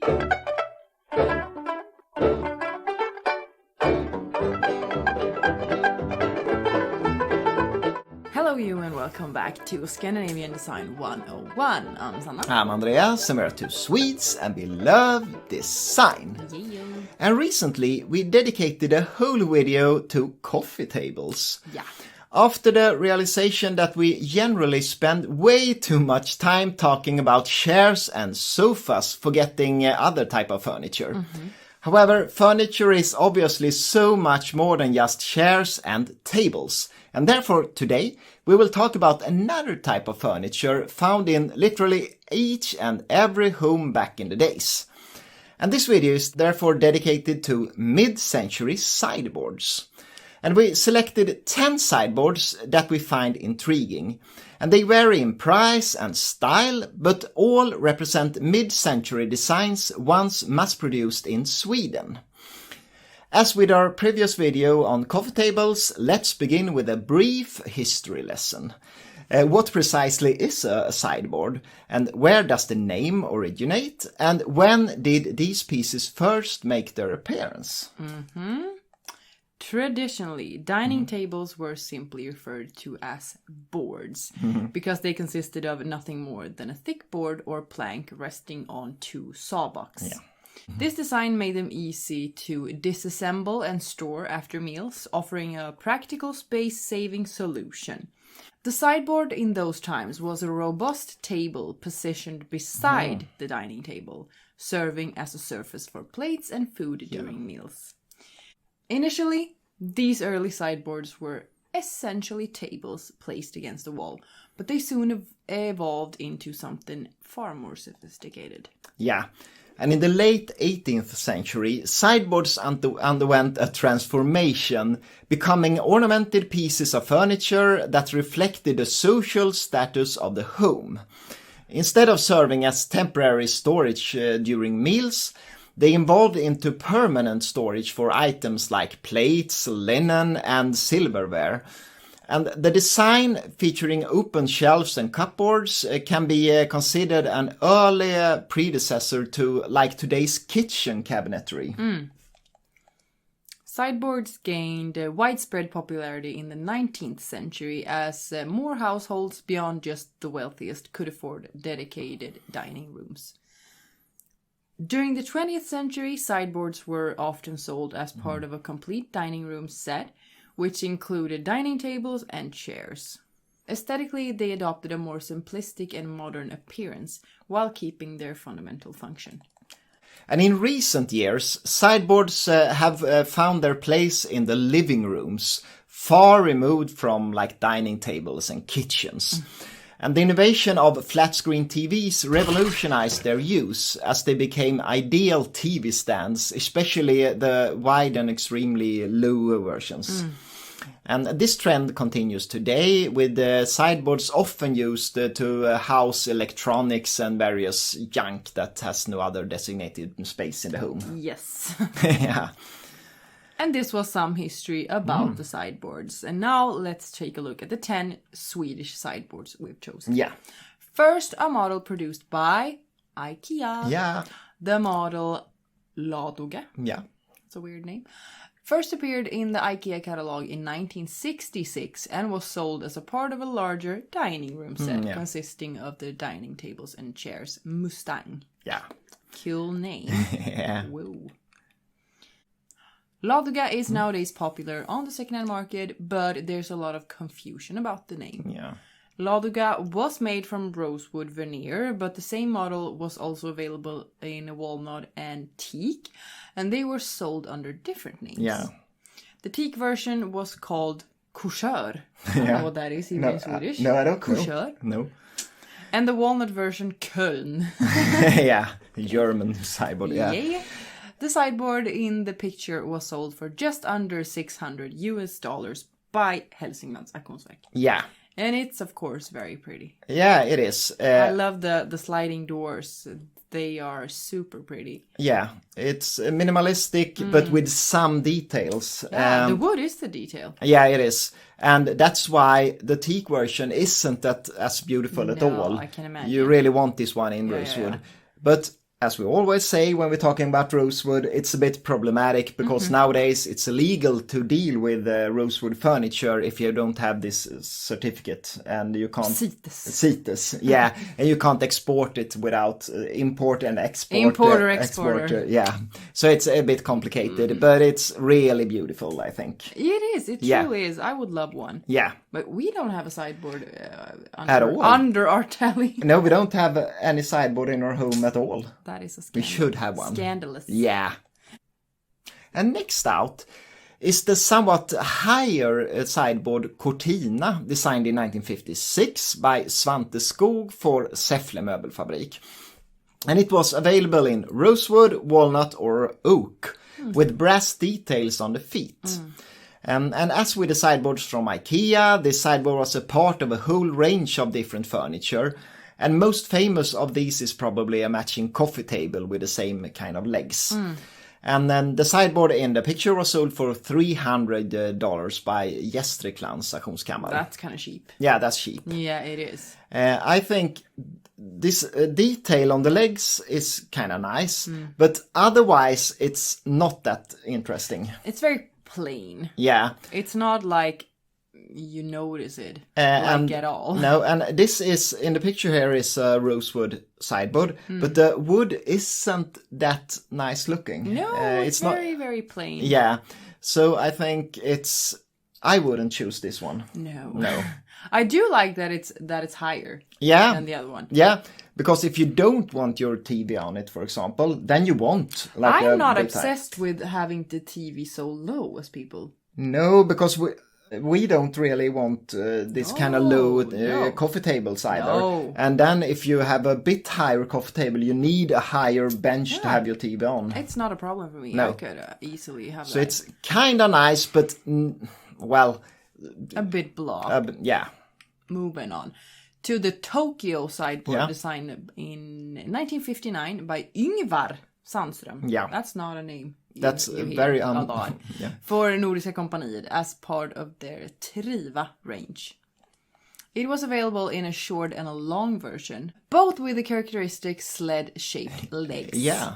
Hello you and welcome back to Scandinavian Design 101. I'm Sanna. I'm Andreas and we're two Swedes and we love design. Yeah. And recently we dedicated a whole video to coffee tables. Yeah. After the realization that we generally spend way too much time talking about chairs and sofas, forgetting other type of furniture. Mm-hmm. However, furniture is obviously so much more than just chairs and tables. And therefore, today, we will talk about another type of furniture found in literally each and every home back in the days. And this video is therefore dedicated to mid-century sideboards. And we selected 10 sideboards that we find intriguing. And they vary in price and style, but all represent mid-century designs once mass-produced in Sweden. As with our previous video on coffee tables, let's begin with a brief history lesson. What precisely is a sideboard, and where does the name originate, and when did these pieces first make their appearance? Mm-hmm. Traditionally, dining tables were simply referred to as boards because they consisted of nothing more than a thick board or plank resting on two sawbucks. Yeah. This design made them easy to disassemble and store after meals, offering a practical space-saving solution. The sideboard in those times was a robust table positioned beside the dining table, serving as a surface for plates and food during meals. Initially, these early sideboards were essentially tables placed against the wall, but they soon evolved into something far more sophisticated. Yeah. And in the late 18th century, sideboards underwent a transformation, becoming ornamented pieces of furniture that reflected the social status of the home. Instead of serving as temporary storage during meals, they evolved into permanent storage for items like plates, linen, and silverware. And the design, featuring open shelves and cupboards, can be considered an early predecessor to like today's kitchen cabinetry. Sideboards gained widespread popularity in the 19th century as more households beyond just the wealthiest could afford dedicated dining rooms. During the 20th century, sideboards were often sold as part of a complete dining room set, which included dining tables and chairs. Aesthetically, they adopted a more simplistic and modern appearance, while keeping their fundamental function. And in recent years, sideboards have found their place in the living rooms, far removed from like dining tables and kitchens. And the innovation of flat-screen TVs revolutionized their use as they became ideal TV stands, especially the wide and extremely low versions. And this trend continues today, with sideboards often used to house electronics and various junk that has no other designated space in the home. Yes. Yeah. And this was some history about the sideboards. And now let's take a look at the 10 Swedish sideboards we've chosen. Yeah. First, a model produced by IKEA. Yeah. The model Ladoga. Yeah. It's a weird name. First appeared in the IKEA catalog in 1966 and was sold as a part of a larger dining room set consisting of the dining tables and chairs. Mustang. Yeah. Cool name. Yeah. Whoa. Ladoga is nowadays popular on the secondhand market, but there's a lot of confusion about the name. Yeah. Ladoga was made from rosewood veneer, but the same model was also available in walnut and teak, and they were sold under different names. Yeah. The teak version was called Korsör. I don't know what that is, even in Swedish. No, I don't know. Korsör. No. And the walnut version, Köln. Yeah, German sideboard, yeah. The sideboard in the picture was sold for just under $600 by Hälsinglands Auktionsverk. Yeah. And it's, of course, very pretty. Yeah, it is. I love the sliding doors. They are super pretty. Yeah, it's minimalistic, but with some details. Yeah, the wood is the detail. Yeah, it is. And that's why the teak version isn't that as beautiful at all. I can imagine. You really want this one in rosewood. Yeah. But as we always say when we're talking about rosewood, it's a bit problematic because nowadays it's illegal to deal with rosewood furniture if you don't have this certificate, and you can't... CITES, yeah, and you can't export it without import and export. Importer, exporter. Yeah, so it's a bit complicated, but it's really beautiful, I think. It is, it truly is. I would love one. Yeah. But we don't have a sideboard at all. Under our telly. No, we don't have any sideboard in our home at all. That is a scandal. We should have one. Scandalous. Yeah. And next out is the somewhat higher sideboard Cortina, designed in 1956 by Svante Skogh for Seffle Möbelfabrik. And it was available in rosewood, walnut or oak, with brass details on the feet. And as with the sideboards from IKEA, this sideboard was a part of a whole range of different furniture. And most famous of these is probably a matching coffee table with the same kind of legs. And then the sideboard in the picture was sold for $300 by Gästriklands Auktionskammare. That's kind of cheap. Yeah, that's cheap. Yeah, it is. I think this detail on the legs is kind of nice, but otherwise it's not that interesting. It's very plain. Yeah. It's not like you notice it at all. No, and this is, in the picture here, is a rosewood sideboard, but the wood isn't that nice looking. No, it's very, very plain. Yeah, so I think I wouldn't choose this one. No. I do like that it's higher than the other one. Yeah, because if you don't want your TV on it, for example, then you won't. I'm not obsessed with having the TV so low as people. No, because we don't really want this kind of low coffee tables either. No. And then if you have a bit higher coffee table, you need a higher bench to have your TV on. It's not a problem for me. No. I could easily have so that. It's kind of nice, but, well... a bit blah. Yeah. Moving on to the Tokyo sideboard designed in 1959 by Yngvar Sandström. Yeah. That's not a name. That's very odd. For Nordiska Kompaniet as part of their Triva range. It was available in a short and a long version, both with the characteristic sled-shaped legs. Yeah.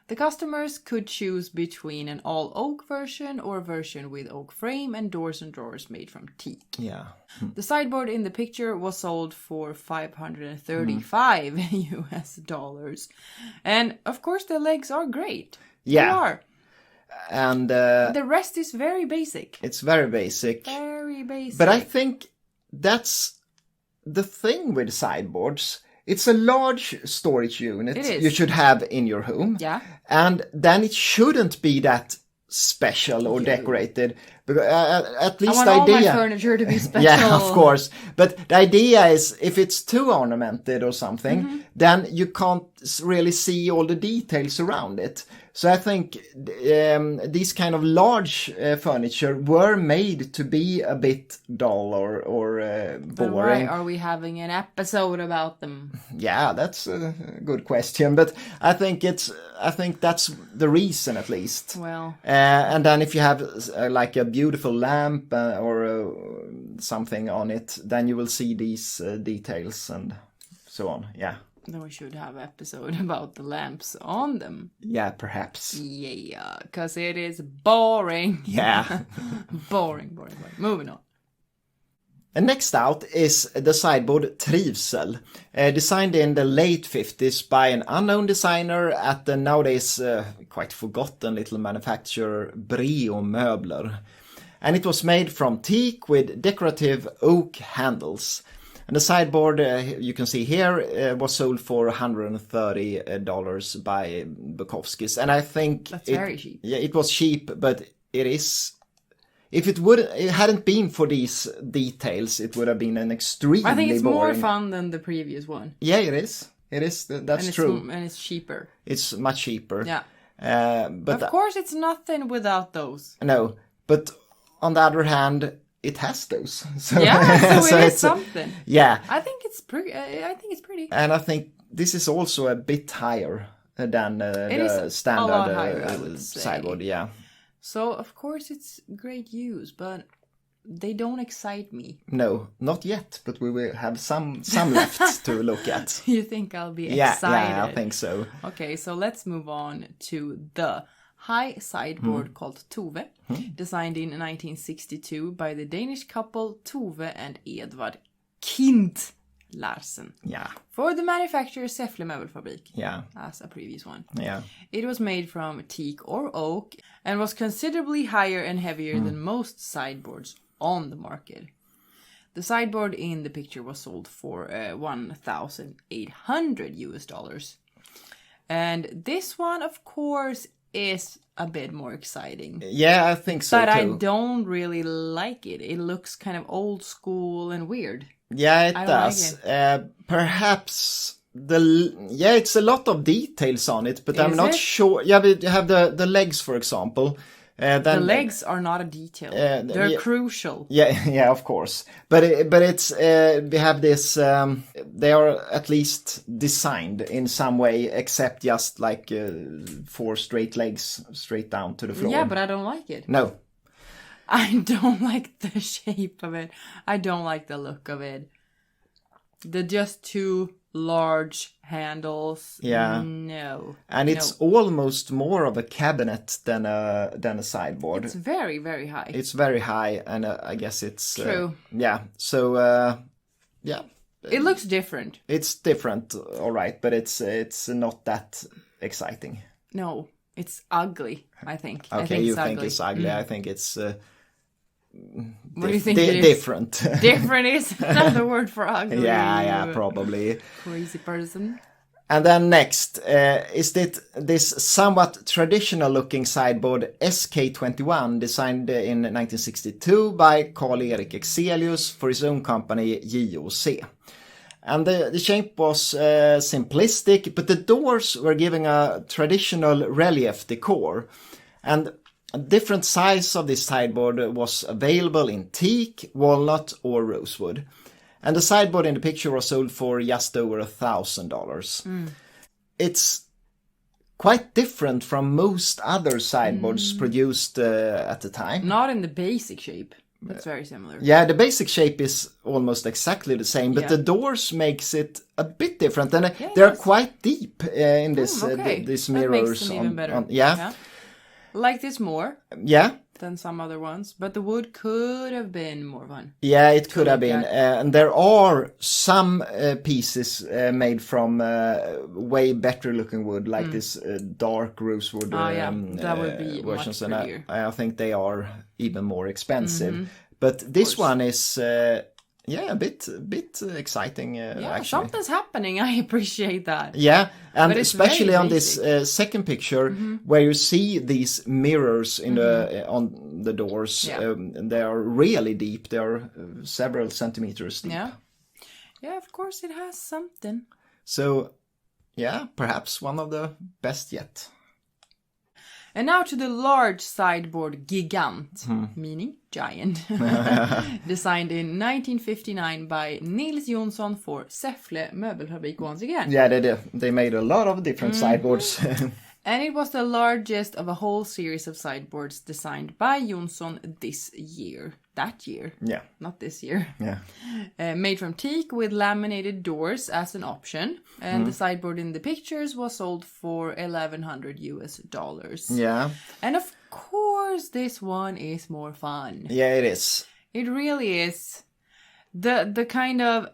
The customers could choose between an all-oak version or a version with oak frame and doors and drawers made from teak. Yeah. The sideboard in the picture was sold for $535 US. And of course the legs are great. Yeah. They are. And the rest is very basic. It's very basic. Very basic. But I think that's the thing with sideboards. It's a large storage unit you should have in your home. Yeah. And then it shouldn't be that special or decorated. Because, at least I want all my furniture to be special. Yeah, of course. But the idea is, if it's too ornamented or something, then you can't really see all the details around it. So I think these kind of large furniture were made to be a bit dull or boring. But why are we having an episode about them? Yeah, that's a good question. But I think that's the reason, at least. Well, and then if you have like a beautiful lamp or something on it, then you will see these details and so on. Yeah. Then we should have an episode about the lamps on them. Yeah, perhaps. Yeah, because it is boring. Yeah. boring. Moving on. And next out is the sideboard Trivsel, designed in the late 50s by an unknown designer at the nowadays quite forgotten little manufacturer Breo Möbler. And it was made from teak with decorative oak handles. And the sideboard, you can see here, was sold for $130 by Bukowski's. And I think... That's very cheap. Yeah, it was cheap, but it is... If it hadn't been for these details, it would have been an extremely boring... I think it's more fun than the previous one. Yeah, it is. It is. That's true. And it's cheaper. It's much cheaper. Yeah. But of course, it's nothing without those. No, but on the other hand... It has those. So, yeah, so it is something. Yeah. I think it's pretty. And I think this is also a bit higher than the standard higher, I would say. sideboard. Yeah. So of course it's great use, but they don't excite me. No, not yet, but we will have some left to look at. You think I'll be excited? Yeah, I think so. Okay, so let's move on to the high sideboard called Tove, designed in 1962 by the Danish couple Tove and Edvard Kindt-Larsen. Yeah. For the manufacturer Seffle Möbelfabrik. Yeah. As a previous one. Yeah. It was made from teak or oak and was considerably higher and heavier than most sideboards on the market. The sideboard in the picture was sold for $1,800. And this one, of course, is a bit more exciting. Yeah, I think so but too. I don't really like it. It looks kind of old school and weird. Yeah, it I does. like Perhaps it's a lot of details on it, but I'm Is not it? sure. Yeah, but you have the legs, for example. Then, The legs are not a detail. They're yeah. crucial. Yeah, of course. But it's we have this. They are at least designed in some way, except just like 4 straight legs straight down to the floor. Yeah, but I don't like it. No. I don't like the shape of it. I don't like the look of it. The just 2 large handles. Yeah. No. And it's almost more of a cabinet than a sideboard. It's very, very high. It's very high, and I guess it's True. Yeah. So yeah. It looks different. It's different, all right, but it's not that exciting. No, it's ugly, I think. Okay, I think you it's think ugly. it's ugly. I think it's What do you think it is? different. Different is another word for ugly. Yeah, probably. Crazy person. And then next is this somewhat traditional-looking sideboard SK21, designed in 1962 by Karl-Erik Exelius for his own company JOC. And the shape was simplistic, but the doors were giving a traditional relief decor. And a different size of this sideboard was available in teak, walnut, or rosewood. And the sideboard in the picture was sold for just over $1,000. It's quite different from most other sideboards produced at the time. Not in the basic shape. That's very similar. Yeah, the basic shape is almost exactly the same, but Yeah. the doors makes it a bit different. And Yeah, they're yes. quite deep in this Okay. these That mirrors. makes them even better. Yeah. Like this more Yeah. than some other ones, but the wood could have been more fun. Yeah, it could have look been. at. And there are some pieces made from way better looking wood, like this dark rosewood that would be versions. much And prettier. I think they are even more expensive. But this one is, a bit exciting, Yeah, actually. something's happening. I appreciate that. Yeah, and But it's especially very on this second picture, where you see these mirrors in the on the doors, Yeah. they are really deep. They are several centimeters deep. Yeah, of course it has something. So, yeah, perhaps one of the best yet. And now to the large sideboard Gigant, meaning giant, designed in 1959 by Nils Jonsson for Seffle Möbelfabrik once again. Yeah, they did. They made a lot of different sideboards. And it was the largest of a whole series of sideboards designed by Jonsson that year, Yeah, not this year. yeah. Made from teak with laminated doors as an option. And the sideboard in the pictures was sold for $1,100. Yeah, And of course, this one is more fun. yeah, it is. It really is. The kind of,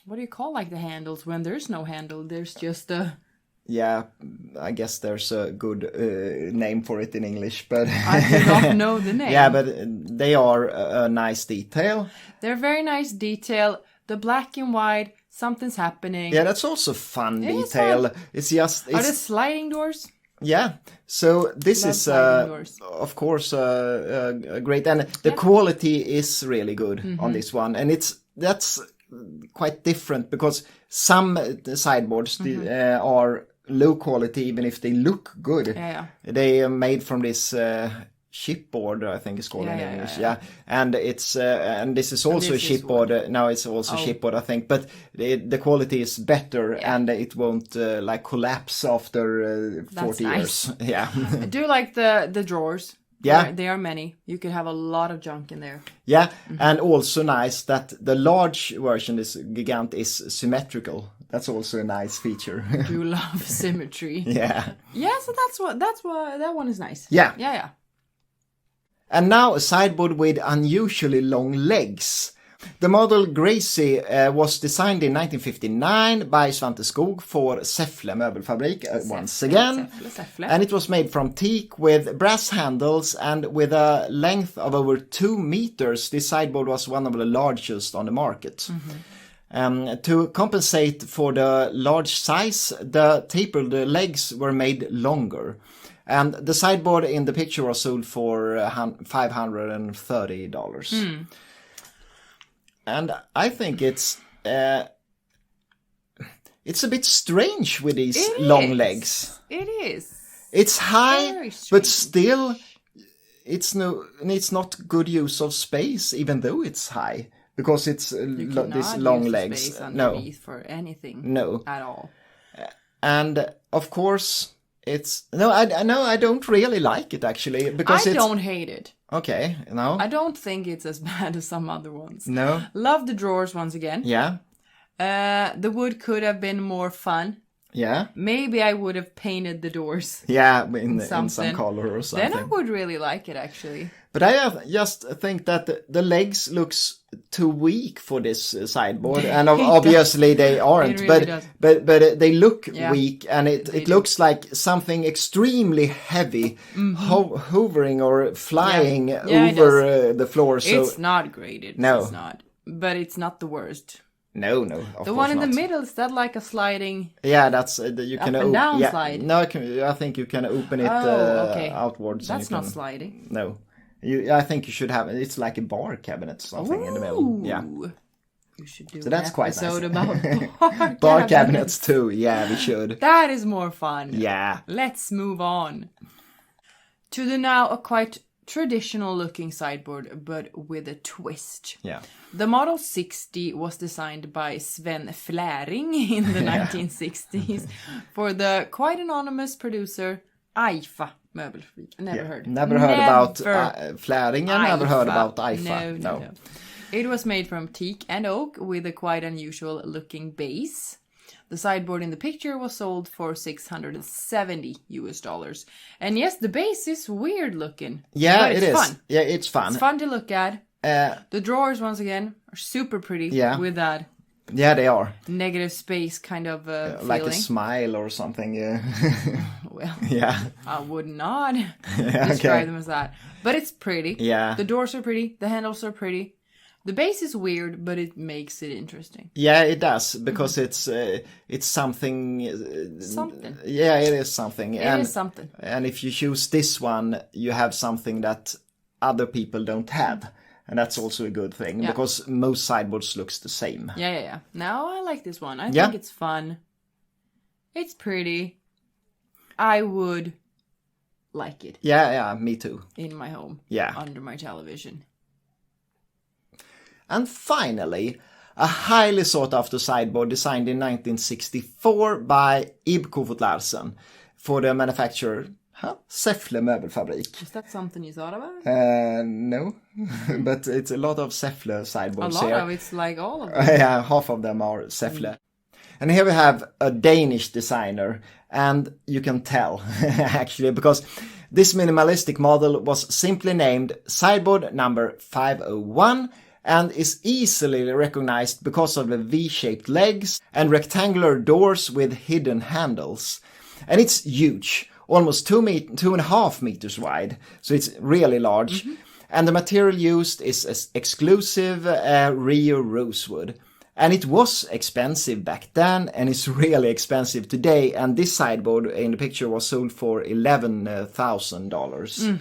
what do you call like the handles when there's no handle? There's just a... Yeah, I guess there's a good name for it in English, but I do not know the name. yeah, but they are a nice detail. They're very nice detail. The black and white, something's happening. Yeah, that's also fun It is detail. fun. It's just Are the sliding doors? yeah. So this Love is sliding doors. of course great, and the quality is really good on this one, and that's quite different because some sideboards are low quality even if they look good. Yeah. They are made from this chipboard, I think it's called in English. Yeah. And it's and this is also a this is chipboard. Now it's also chipboard, I think, but the quality is better and it won't like collapse after 40 That's years. Yeah. I do like the drawers. Yeah. There are many. You could have a lot of junk in there. Yeah, and also nice that the large version, this Gigant, is symmetrical. That's also a nice feature. You love symmetry. Yeah. Yeah, so that's what that one is nice. Yeah. Yeah. And now a sideboard with unusually long legs. The model Gracie was designed in 1959 by Svante Skogh for Seffle Möbelfabrik once again. Seffle. And it was made from teak with brass handles and with a length of over 2 meters. This sideboard was one of the largest on the market. To compensate for the large size, the tapered legs were made longer. And the sideboard in the picture was sold for $530. And I think it's a bit strange with these long legs. It is. It's high, Very strange. but still, it's not good use of space, even though it's high, because it's these long legs. Space underneath for anything. No, at all. And of course, I don't really like it actually, because I don't hate it. Okay, no. I don't think it's as bad as some other ones. No. Love the drawers once again. Yeah. The wood could have been more fun. Yeah. Maybe I would have painted the doors. Yeah, in some color or something. Then I would really like it, actually. But I just think that the legs looks too weak for this sideboard, and obviously they aren't. It really but they look weak, and it looks like something extremely heavy, hovering or flying over the floor. So it's not graded. No, it's not. But it's not the worst. No. The one in the middle, is that like a sliding? Yeah, that's you can up and down slide. No, I think you can open it outwards. That's not sliding. No. I think you should have it's like a bar cabinet, something in the middle. Yeah. You should do that's quite episode nice. about bar cabinets too. Yeah, we should. That is more fun. Yeah. Let's move on to the now a quite traditional looking sideboard, but with a twist. Yeah. The Model 60 was designed by Sven Fläring in the 1960s for the quite anonymous producer IFA Möbelfabrik. Never heard about Fläring, and never heard about IFA. No. It was made from teak and oak with a quite unusual looking base. The sideboard in the picture was sold for $670. And yes, the base is weird looking. Yeah, but it is. Fun. Yeah, it's fun. It's fun to look at. The drawers, once again, are super pretty with that. Yeah, they are. Negative space kind of like feeling. a smile or something. Yeah. Well, yeah. I would not describe them as that. But it's pretty. Yeah. The doors are pretty. The handles are pretty. The base is weird, but it makes it interesting. Yeah, it does, because it's something. Something. Yeah, it is something. It is something. And if you choose this one, you have something that other people don't have. And that's also a good thing, because most sideboards looks the same. Yeah. Now I like this one. I think it's fun. It's pretty. I would like it. Yeah, me too. In my home. Yeah. Under my television. And finally, a highly sought-after sideboard designed in 1964 by Kindt-Larsen for the manufacturer Seffle Möbelfabrik. Is that something you thought about? No, but it's a lot of Seffle sideboards here. A lot of it's like all of them. Yeah, half of them are Seffle. And here we have a Danish designer, and you can tell, actually, because this minimalistic model was simply named Sideboard number 501, and is easily recognized because of the V-shaped legs and rectangular doors with hidden handles. And it's huge, almost 2.5 meters wide, so it's really large. And the material used is exclusive Breo rosewood. And it was expensive back then, and it's really expensive today. And this sideboard in the picture was sold for $11,000.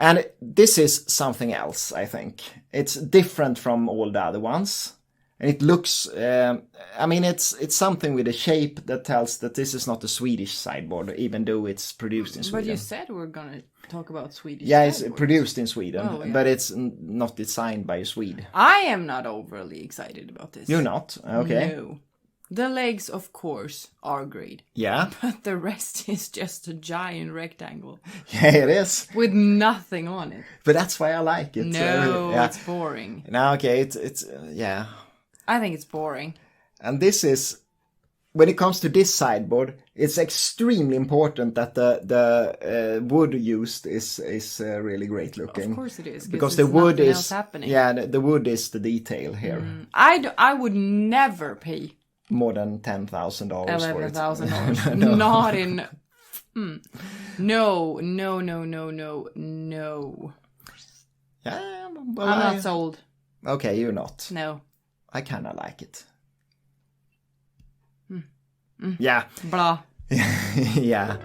And this is something else, I think. It's different from all the other ones. And it looks, it's something with a shape that tells that this is not a Swedish sideboard, even though it's produced in Sweden. But you said we're going to talk about Swedish sideboards. It's produced in Sweden, but it's not designed by a Swede. I am not overly excited about this. You're not? Okay. No. The legs, of course, are great. Yeah. But the rest is just a giant rectangle. Yeah, it is. With nothing on it. But that's why I like it. No, yeah. it's boring. No, okay, it's yeah. I think it's boring. And this is, when it comes to this sideboard, it's extremely important that the wood used is really great looking. Of course it is, because the wood is happening. Yeah, the wood is the detail here. I would never pay More than $10,000 for it. $11,000. No. Not in. No. Yeah, well, I'm not sold. Okay, you're not. No. I kind of like it. Yeah. Blah. Yeah.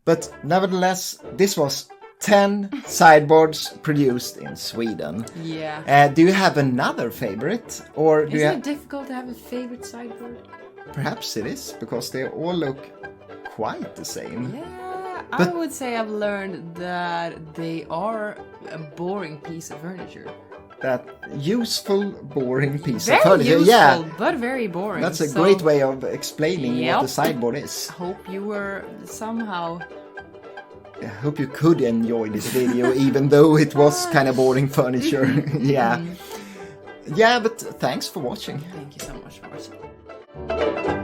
But nevertheless, this was 10 sideboards produced in Sweden. Yeah. Do you have another favorite? Or do Isn't it difficult to have a favorite sideboard? Perhaps it is, because they all look quite the same. Yeah, But- I would say I've learned that they are a boring piece of furniture. That useful, boring piece Very of furniture. useful, Yeah, but very boring. that's a So, great way of explaining what Yep. the sideboard is. Hope you were somehow. I hope you could enjoy this video, even though it was kind of boring furniture. Yeah. Yeah, but thanks for watching. Thank you so much for watching.